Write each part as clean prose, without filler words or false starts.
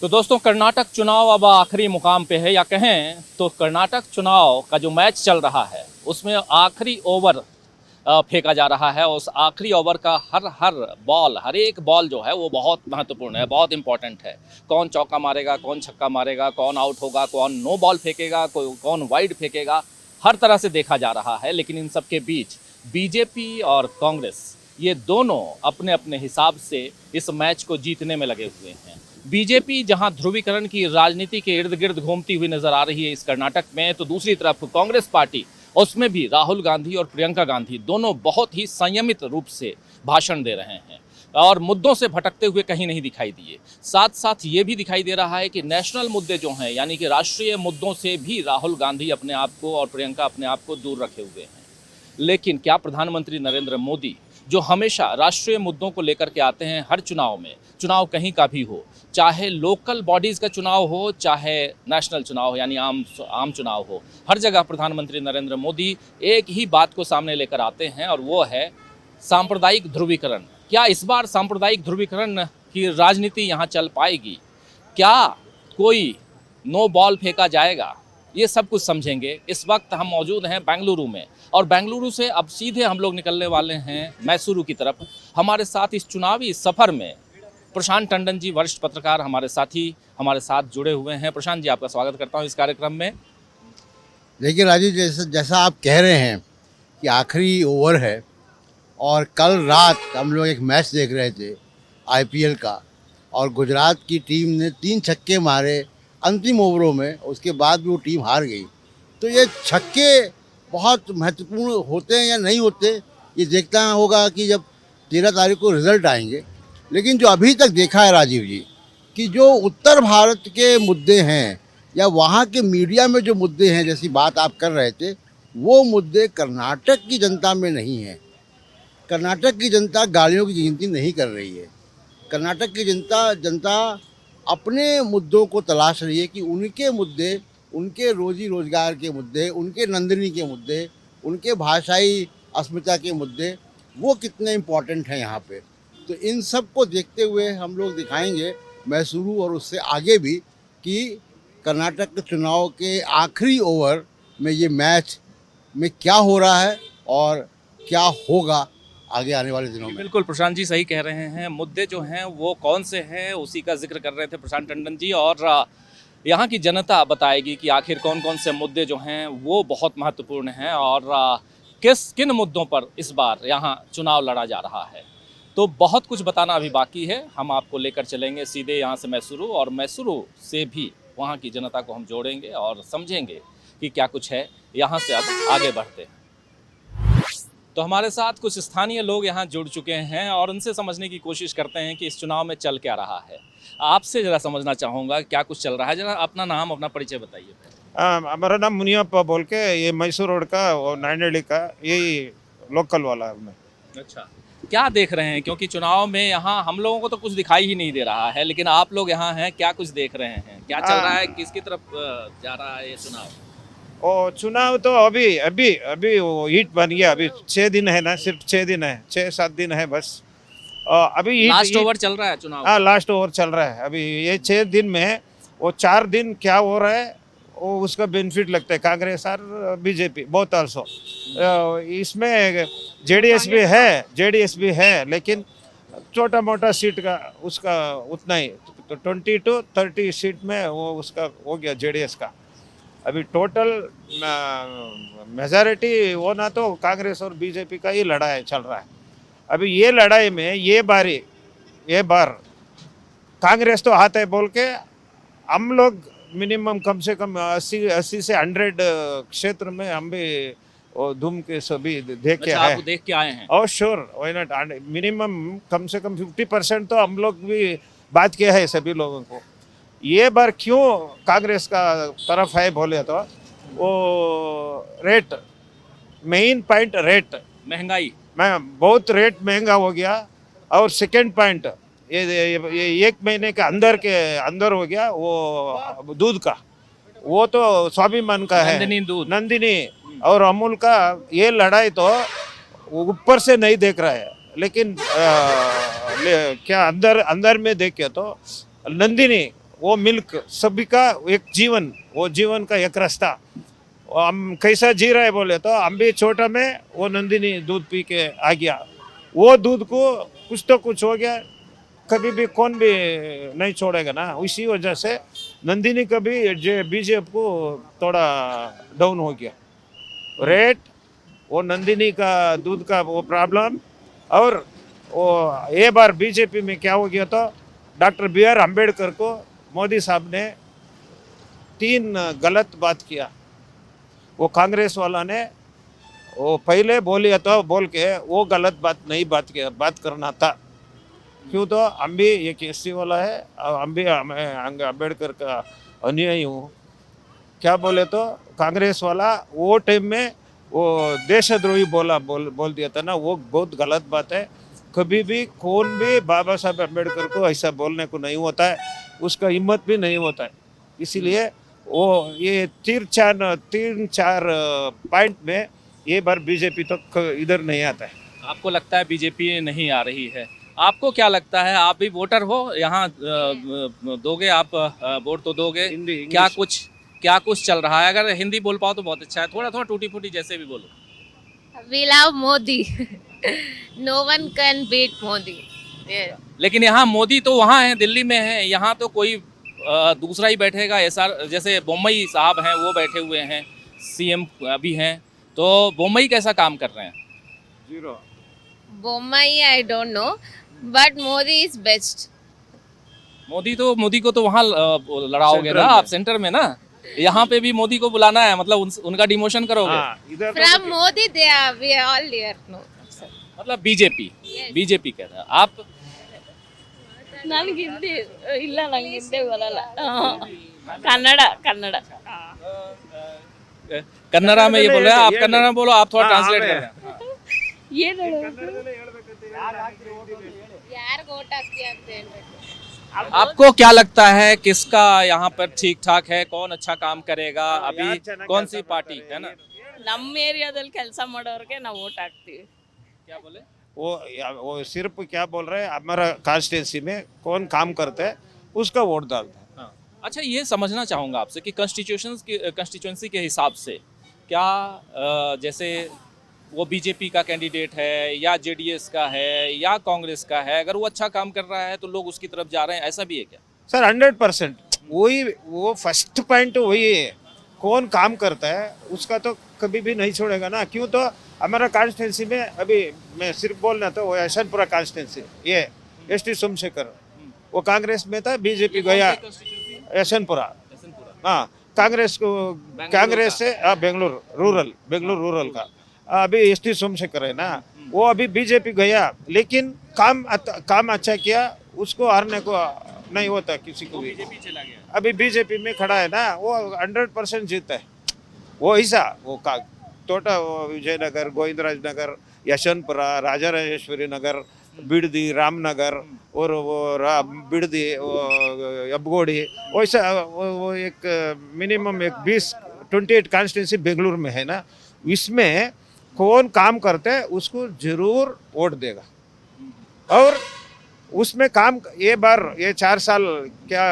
तो दोस्तों कर्नाटक चुनाव अब आखिरी मुकाम पे है, या कहें तो कर्नाटक चुनाव का जो मैच चल रहा है उसमें आखिरी ओवर फेंका जा रहा है। उस आखिरी ओवर का हर बॉल, हर एक बॉल जो है वो बहुत महत्वपूर्ण है, बहुत इंपॉर्टेंट है। कौन चौका मारेगा, कौन छक्का मारेगा, कौन आउट होगा, कौन नो बॉल फेंकेगा, कौन वाइड फेंकेगा, हर तरह से देखा जा रहा है। लेकिन इन सबके बीच बीजेपी और कांग्रेस ये दोनों अपने अपने हिसाब से इस मैच को जीतने में लगे हुए हैं। बीजेपी जहां ध्रुवीकरण की राजनीति के इर्द गिर्द घूमती हुई नजर आ रही है इस कर्नाटक में, तो दूसरी तरफ कांग्रेस पार्टी, उसमें भी राहुल गांधी और प्रियंका गांधी दोनों बहुत ही संयमित रूप से भाषण दे रहे हैं और मुद्दों से भटकते हुए कहीं नहीं दिखाई दिए। साथ साथ ये भी दिखाई दे रहा है कि नेशनल मुद्दे जो हैं, यानी कि राष्ट्रीय मुद्दों से भी राहुल गांधी अपने आप को और प्रियंका अपने आप को दूर रखे हुए हैं। लेकिन क्या प्रधानमंत्री नरेंद्र मोदी, जो हमेशा राष्ट्रीय मुद्दों को लेकर के आते हैं हर चुनाव में, चुनाव कहीं का भी हो, चाहे लोकल बॉडीज़ का चुनाव हो, चाहे नेशनल चुनाव हो, यानी आम चुनाव हो, हर जगह प्रधानमंत्री नरेंद्र मोदी एक ही बात को सामने लेकर आते हैं और वो है सांप्रदायिक ध्रुवीकरण। क्या इस बार सांप्रदायिक ध्रुवीकरण की राजनीति यहाँ चल पाएगी? क्या कोई नो बॉल फेंका जाएगा? ये सब कुछ समझेंगे। इस वक्त हम मौजूद हैं बेंगलुरु में, और बेंगलुरु से अब सीधे हम लोग निकलने वाले हैं मैसूरू की तरफ। हमारे साथ इस चुनावी सफ़र में प्रशांत टंडन जी, वरिष्ठ पत्रकार, हमारे साथी हमारे साथ जुड़े हुए हैं। प्रशांत जी, आपका स्वागत करता हूं इस कार्यक्रम में। देखिए राजीव, जैसा आप कह रहे हैं कि आखिरी ओवर है, और कल रात हम लोग एक मैच देख रहे थे आईपीएल का, और गुजरात की टीम ने 3 छक्के मारे अंतिम ओवरों में, उसके बाद भी वो टीम हार गई। तो ये छक्के बहुत महत्वपूर्ण होते हैं या नहीं होते, ये देखना होगा कि जब 13 तारीख को रिजल्ट आएंगे। लेकिन जो अभी तक देखा है राजीव जी, कि जो उत्तर भारत के मुद्दे हैं या वहाँ के मीडिया में जो मुद्दे हैं, जैसी बात आप कर रहे थे, वो मुद्दे कर्नाटक की जनता में नहीं है। कर्नाटक की जनता गालियों की गिनती नहीं कर रही है। कर्नाटक की जनता अपने मुद्दों को तलाश रही है कि उनके मुद्दे, उनके रोजी रोजगार के मुद्दे, उनके नंदनी के मुद्दे, उनके भाषाई अस्मिता के मुद्दे, वो कितने इम्पोर्टेंट हैं यहाँ पे। तो इन सब को देखते हुए हम लोग दिखाएंगे मैसूरू और उससे आगे भी कि कर्नाटक के चुनाव के आखिरी ओवर में ये मैच में क्या हो रहा है और क्या होगा आगे आने वाले दिनों में। बिल्कुल, प्रशांत जी सही कह रहे हैं। मुद्दे जो हैं वो कौन से हैं, उसी का जिक्र कर रहे थे प्रशांत टंडन जी, और यहाँ की जनता बताएगी कि आखिर कौन कौन से मुद्दे जो हैं वो बहुत महत्वपूर्ण हैं, और किन मुद्दों पर इस बार यहाँ चुनाव लड़ा जा रहा है। तो बहुत कुछ बताना अभी बाकी है। हम आपको लेकर चलेंगे सीधे यहाँ से मैसूरू, और मैसूरू से भी वहाँ की जनता को हम जोड़ेंगे और समझेंगे कि क्या कुछ है। यहाँ से अब आगे बढ़ते हैं। तो हमारे साथ कुछ स्थानीय लोग यहाँ जुड़ चुके हैं और उनसे समझने की कोशिश करते हैं कि इस चुनाव में चल क्या रहा है। आपसे ज़रा समझना चाहूँगा क्या कुछ चल रहा है। जरा अपना नाम, अपना परिचय बताइए। हमारा नाम मुनियप्पा बोल के, ये मैसूर रोड का और नायनहಳ್ಳಿ का यही लोकल वाला है मैं। अच्छा, क्या देख रहे हैं? क्योंकि चुनाव में यहाँ हम लोगों को तो कुछ दिखाई ही नहीं दे रहा है, लेकिन आप लोग यहाँ हैं, क्या कुछ देख रहे हैं? क्या चल रहा है? किसकी तरफ जा रहा है ये चुनाव? और चुनाव तो अभी अभी अभी वो हीट बन गया। अभी 6 दिन है ना, सिर्फ 6 दिन है, 6-7 दिन है बस। अभी लास्ट ओवर चल रहा है चुनाव। हाँ, लास्ट ओवर चल रहा है। अभी ये 6 दिन में वो 4 दिन क्या हो रहा है वो उसका बेनिफिट लगता है कांग्रेस और बीजेपी बोथ आल्सो। इसमें जेडीएस भी है, लेकिन छोटा मोटा सीट का उसका उतना ही, तो 20 to 30 सीट में वो उसका हो गया जेडीएस का। अभी टोटल मेजॉरिटी वो ना तो कांग्रेस और बीजेपी का ही लड़ाई चल रहा है। अभी ये लड़ाई में ये बार कांग्रेस तो हाथ है बोल के हम लोग मिनिमम कम से कम 80 से 100 क्षेत्र में हम भी धूम के सभी देख के आए। आप देख के आए हैं? और श्योर, व्हाई नॉट। मिनिमम कम से कम 50% तो हम लोग भी बात किया है सभी लोगों को। ये बार क्यों कांग्रेस का तरफ है बोले तो वो रेट, मेन पॉइंट रेट, महंगाई बहुत रेट महंगा हो गया। और सेकंड पॉइंट ये 1 महीने के अंदर हो गया वो दूध का, वो तो स्वाभिमान का है, नंदिनी और अमूल का। ये लड़ाई तो ऊपर से नहीं देख रहा है, लेकिन क्या अंदर में देखे तो नंदिनी वो मिल्क सभी का एक जीवन, वो जीवन का एक रास्ता। हम कैसा जी रहे बोले तो हम भी छोटा में वो नंदिनी दूध पी के आ गया, वो दूध को कुछ तो कुछ हो गया, कभी भी कौन भी नहीं छोड़ेगा ना। इसी वजह से नंदिनी का भी बीजेपी को थोड़ा डाउन हो गया रेट, वो नंदिनी का दूध का वो प्रॉब्लम। और वो ये बार बीजेपी में क्या हो गया तो डॉक्टर BR अम्बेडकर को मोदी साहब ने 3 गलत बात किया। वो कांग्रेस वाला ने वो पहले बोलिया तो बोल के वो गलत बात करना था। क्यों तो हम भी एक SC वाला है और हम भी अम्बेडकर का अनुयायी हूँ। क्या बोले तो कांग्रेस वाला वो टाइम में वो देशद्रोही बोल दिया था ना, वो बहुत गलत बात है। कभी भी कौन भी बाबा साहब अम्बेडकर को ऐसा बोलने को नहीं होता है, उसका हिम्मत भी नहीं होता है। इसीलिए वो ये 3-4 पॉइंट में ये बार बीजेपी तो इधर नहीं आता है। आपको लगता है बीजेपी नहीं आ रही है? आपको क्या लगता है, आप भी वोटर हो यहाँ, दोगे आप वोट तो दोगे? हिंदी क्या कुछ चल रहा है? अगर हिंदी बोल पाओ तो बहुत अच्छा है, थोड़ा थोड़ा टूटी फूटी जैसे भी बोलो। We love Modi. No one can beat Modi. Yeah. लेकिन यहाँ मोदी तो वहाँ है, दिल्ली में है, यहाँ तो कोई दूसरा ही बैठेगा। जैसे बोम्मई साहब हैं, वो बैठे हुए हैं, CM अभी हैं, तो बोम्मई कैसा काम कर रहे हैं? 0। Bommai, I don't know, but Modi is best. Modi को तो वहाँ लड़ाओगे सेंट्रल ना में। आप, सेंटर में ना। यहाँ पे भी मोदी को बुलाना है, मतलब उनका डिमोशन करोगे? हाँ, इधर तो From Modi, we are all there. No, sir. मतलब बीजेपी कह रहे हैं आप? ನನಗೆ ಹಿಂದಿ ಇಲ್ಲ, ನಂಗೆ ಹಿಂದಿ ಬರಲ್ಲ. ಕನ್ನಡ कन्नड़ा में ये बोल रहे हैं आप, कन्नड़ा में बोलो, आप थोड़ा हाँ, ट्रांसलेट हाँ, कर रहे हैं। ಏನು ಹೇಳೋದು? ಯಾರ್ಗ್ vote ಹಾಕ್ತೀಯ ಅಂತ ಹೇಳ್ಬೇಕು. आपको क्या लगता है किसका यहाँ पर ठीक ठाक है, कौन अच्छा काम करेगा? अभी यार ಚೆನ್ನಾಗಿ कौन ಕೆಲಸ सी पार्टी ಮಾಡ್ತಾರೆ, है ना? ನಮ್ಮ ಏರಿಯಾದಲ್ಲಿ ಕೆಲಸ ಮಾಡೋರಿಗೆ ನಾವು ವೋಟ್ ಹಾಕ್ತೀವಿ. क्या बोले? वो सिर्फ क्या बोल रहे हैं, हमारा कॉन्स्टिट्यूंसी में कौन काम करते हैं उसका वोट डालते हैं। हाँ। अच्छा, ये समझना चाहूँगा आपसे कि कंस्टिट्यूंसी के हिसाब से क्या जैसे वो बीजेपी का कैंडिडेट है या JDS का है या कांग्रेस का है, अगर वो अच्छा काम कर रहा है तो लोग उसकी तरफ जा रहे हैं, ऐसा भी है क्या? सर 100% वही, वो फर्स्ट पॉइंट वही है, कौन काम करता है उसका तो कभी भी नहीं छोड़ेगा ना। क्यों तो हमारा कॉन्स्टिट्यूंसी में अभी मैं सिर्फ बोलना तो वो यशवंतपुरा कॉन्स्टिट्यूंसी, ये ST सोमशेखर वो कांग्रेस में था, बीजेपी गया यशवंतपुरा। हाँ, कांग्रेस से बेंगलुरु रूरल का अभी ST सोमशेखर है ना, वो अभी बीजेपी गया, लेकिन काम अच्छा किया, उसको हारने को नहीं होता किसी को भी। अभी बीजेपी में खड़ा है ना, वो 100% जीता है। वो ऐसा वो तोटा विजयनगर, गोविंदराज नगर, यशवंतपुरा, राजा राजेश्वरी नगर, बिड़दी, रामनगर और वो बिड़दी, अबगोड़ी, वैसा वो एक मिनिमम एक 28 कॉन्स्टिट्यूंसी बेंगलुरु में है ना, इसमें कौन काम करते हैं उसको जरूर वोट देगा। और उसमें काम ये बार ये 4 साल क्या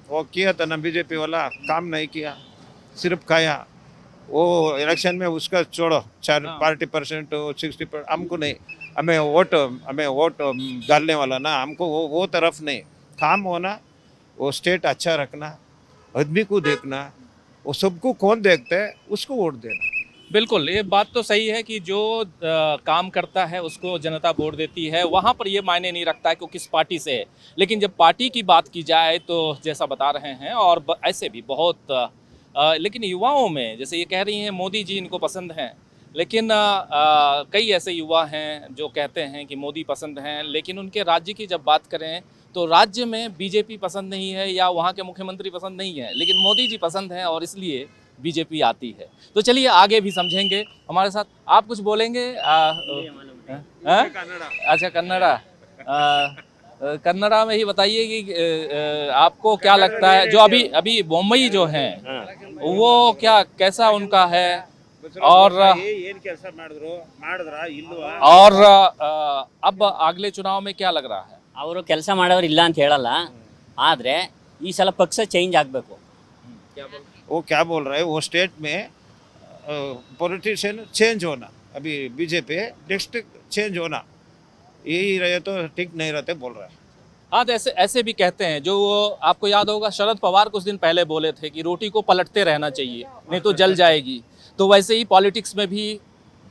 वो किया था ना बीजेपी वाला, काम नहीं किया, सिर्फ खाया। वो इलेक्शन में उसका छोड़ो, 40% 60%, हमको नहीं, हमें वोट डालने वाला ना, हमको वो तरफ नहीं। काम होना, वो स्टेट अच्छा रखना, आदमी को देखना, वो सबको कौन देखते है उसको वोट देना। बिल्कुल, ये बात तो सही है कि जो काम करता है उसको जनता वोट देती है, वहाँ पर ये मायने नहीं रखता है कि वो किस पार्टी से है। लेकिन जब पार्टी की बात की जाए तो जैसा बता रहे हैं, और ऐसे भी बहुत लेकिन युवाओं में, जैसे ये कह रही हैं मोदी जी इनको पसंद हैं, लेकिन कई ऐसे युवा हैं जो कहते हैं कि मोदी पसंद हैं, लेकिन उनके राज्य की जब बात करें तो राज्य में बीजेपी पसंद नहीं है या वहाँ के मुख्यमंत्री पसंद नहीं है, लेकिन मोदी जी पसंद हैं और इसलिए बीजेपी आती है। तो चलिए आगे भी समझेंगे हमारे साथ। आप कुछ बोलेंगे? अच्छा, कन्नड़ा में ही बताइए कि आपको क्या लगता है, जो अभी बोम्मई जो हैं वो कैसा उनका है, और अब अगले चुनाव में क्या लग रहा है? ಅವರು ಕೆಲಸ ಮಾಡೋರು ಇಲ್ಲ ಅಂತ ಹೇಳಲ್ಲ, ಆದರೆ ಈ ಸಲ ಪಕ್ಷ ಚೇಂಜ್ ಆಗಬೇಕು. वो क्या बोल रहा है, वो स्टेट में पॉलिटिशियन चेंज होना, अभी बीजेपी नेक्स्ट चेंज होना, यही रहे तो ठीक नहीं रहते बोल रहा है। हाँ, तो ऐसे ऐसे भी कहते हैं। जो वो आपको याद होगा, शरद पवार कुछ दिन पहले बोले थे कि रोटी को पलटते रहना चाहिए, नहीं तो जल जाएगी। तो वैसे ही पॉलिटिक्स में भी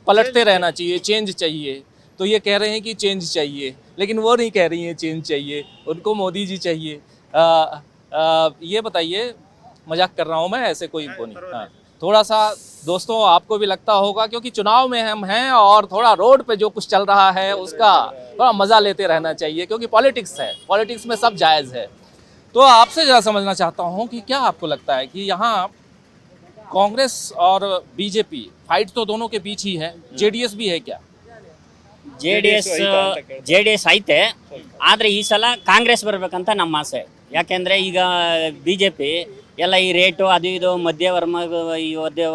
पलटते रहना चाहिए, चेंज चाहिए। तो ये कह रहे हैं कि चेंज चाहिए, लेकिन वो नहीं कह रही हैं चेंज चाहिए, उनको मोदी जी चाहिए। ये बताइए, मजाक कर रहा हूँ मैं, ऐसे कोई वो नहीं। हाँ, थोड़ा सा दोस्तों आपको भी लगता होगा, क्योंकि चुनाव में हम हैं और थोड़ा रोड पे जो कुछ चल रहा है उसका थोड़ा मज़ा लेते रहना चाहिए, क्योंकि पॉलिटिक्स है, पॉलिटिक्स में सब जायज़ है। तो आपसे ज़रा समझना चाहता हूँ कि क्या आपको लगता है कि यहाँ कांग्रेस और बीजेपी फाइट तो दोनों के बीच ही है, जेडीएस भी है क्या? ಜೆ ಡಿ ಎಸ್ ಐತೆ, ಆದರೆ ಈ ಸಲ ಕಾಂಗ್ರೆಸ್ ಬರಬೇಕಂತ ನಮ್ಮ ಆಸೆ. ಯಾಕೆಂದರೆ ಈಗ ಬಿ ಜೆ ಪಿ ಎಲ್ಲ ಈ ರೇಟು ಅದು ಇದು ಮಧ್ಯ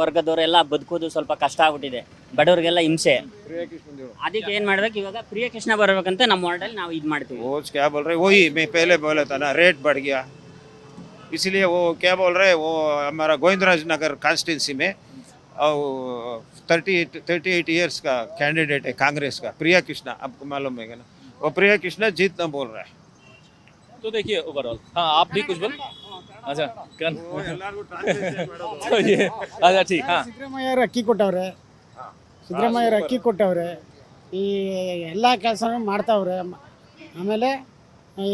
ವರ್ಗದವರೆಲ್ಲ ಬದುಕೋದು ಸ್ವಲ್ಪ ಕಷ್ಟ ಆಗ್ಬಿಟ್ಟಿದೆ, ಬಡವರಿಗೆಲ್ಲ ಹಿಂಸೆ. ಅದಕ್ಕೆ ಏನು ಮಾಡ್ಬೇಕು, ಇವಾಗ ಪ್ರಿಯಕೃಷ್ಣ ಬರಬೇಕಂತ ನಮ್ಮ ವಾರ್ಡಲ್ಲಿ ನಾವು ಇದು ಮಾಡ್ತೀವಿ. वो क्या बोल रहे, वही मैं पहले बोला था ना, रेट बढ़ गया, इसलिए वो क्या बोल रहे, वो हमारा गोविंदराज नगर कॉन्स्टिट्यूंसी में 38 इयर्स का कैंडिडेट है कांग्रेस का, प्रिया कृष्णा, आपको मालूम है ना, वो प्रिया कृष्णा जीतना बोल रहा है। तो देखिए ओवरऑल, हाँ आप भी कुछ बोल। अच्छा तो ये अच्छा ठीक। हाँ, ಸಿದ್ದರಾಮಯ್ಯರು ಅಕ್ಕಿ ಕೊಟ್ಟವ್ರೆ, ಸಿದ್ದರಾಮಯ್ಯರು ಅಕ್ಕಿ ಕೊಟ್ಟವ್ರೆ, ಈ ಎಲ್ಲ ಕೆಲಸನೂ ಮಾಡ್ತಾವ್ರೆ. ಆಮೇಲೆ ಈ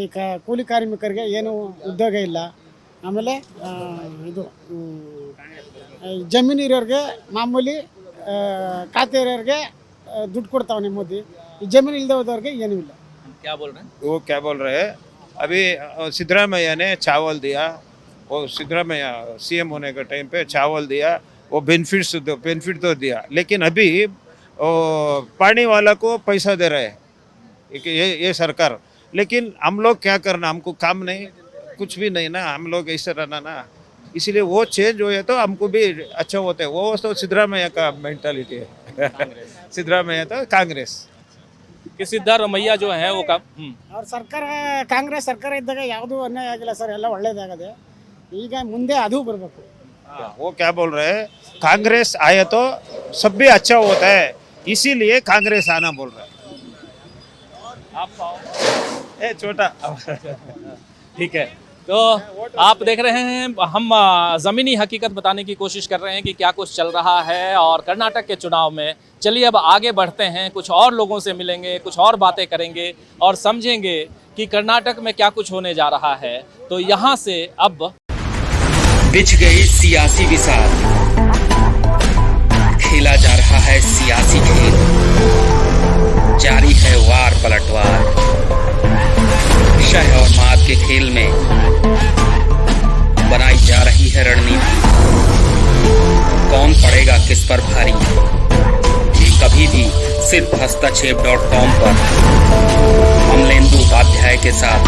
ಕೂಲಿ ಕಾರ್ಮಿಕರಿಗೆ ಏನು ಉದ್ಯೋಗ ಇಲ್ಲ. ಆಮೇಲೆ ಇದು ಜಮೀನು ಇರೋರಿಗೆ ಮಾಮೂಲಿ ಖಾತೆ ಇರೋರಿಗೆ ದುಡ್ಡು ಕೊಡ್ತಾವನೆ ಮೋದಿ. ಈ ಜಮೀನು ಇಲ್ಲದೆ ಹೋದವ್ರಿಗೆ ಏನೂ ಇಲ್ಲ. क्या बोल रहे हैं? वो क्या बोल रहे हैं, अभी सिद्धरामैया ने चावल दिया, वो सिद्धरामैया सीएम होने के टाइम पे चावल दिया, वो बेनिफिट तो दिया, लेकिन अभी वो पानी वाला को पैसा दे रहे हैं ये सरकार। लेकिन हम लोग क्या करना, हमको काम नहीं, कुछ भी नहीं ना, हम लोग ऐसे रहना ना, इसीलिए वो चेंज हुए तो हमको भी अच्छा होता है। वो तो सिद्धरामैया का मेंटालिटी है सिद्धरामैया तो कांग्रेस कि सिद्धारमैया जो है वो काम ಅವ್ರ ಸರ್ಕಾರ, ಕಾಂಗ್ರೆಸ್ ಸರ್ಕಾರ ಇದ್ದಾಗ ಯಾವುದೂ ಅನ್ಯಾಯ ಆಗಿಲ್ಲ ಸರ್, ಎಲ್ಲ ಒಳ್ಳೇದಾಗದೆ. ಈಗ ಮುಂದೆ ಅದು ಬರಬೇಕು. वो क्या बोल रहे हैं, कांग्रेस आया तो सब भी अच्छा होता है, इसीलिए कांग्रेस आना बोल रहा है। आप ए छोटा ठीक है। तो आप देख रहे हैं, हम ज़मीनी हकीकत बताने की कोशिश कर रहे हैं कि क्या कुछ चल रहा है और कर्नाटक के चुनाव में। चलिए अब आगे बढ़ते हैं, कुछ और लोगों से मिलेंगे, कुछ और बातें करेंगे और समझेंगे कि कर्नाटक में क्या कुछ होने जा रहा है। तो यहाँ से अब बिछ गई सियासी विसार, खेला जा रहा है सियासी खेल, जारी है वार पलटवार, शह और मात के खेल में बनाई जा रही है रणनीति। कौन पड़ेगा किस पर भारी, ये कभी भी सिर्फ hastachep.com पर अमलेंदु उपाध्याय के साथ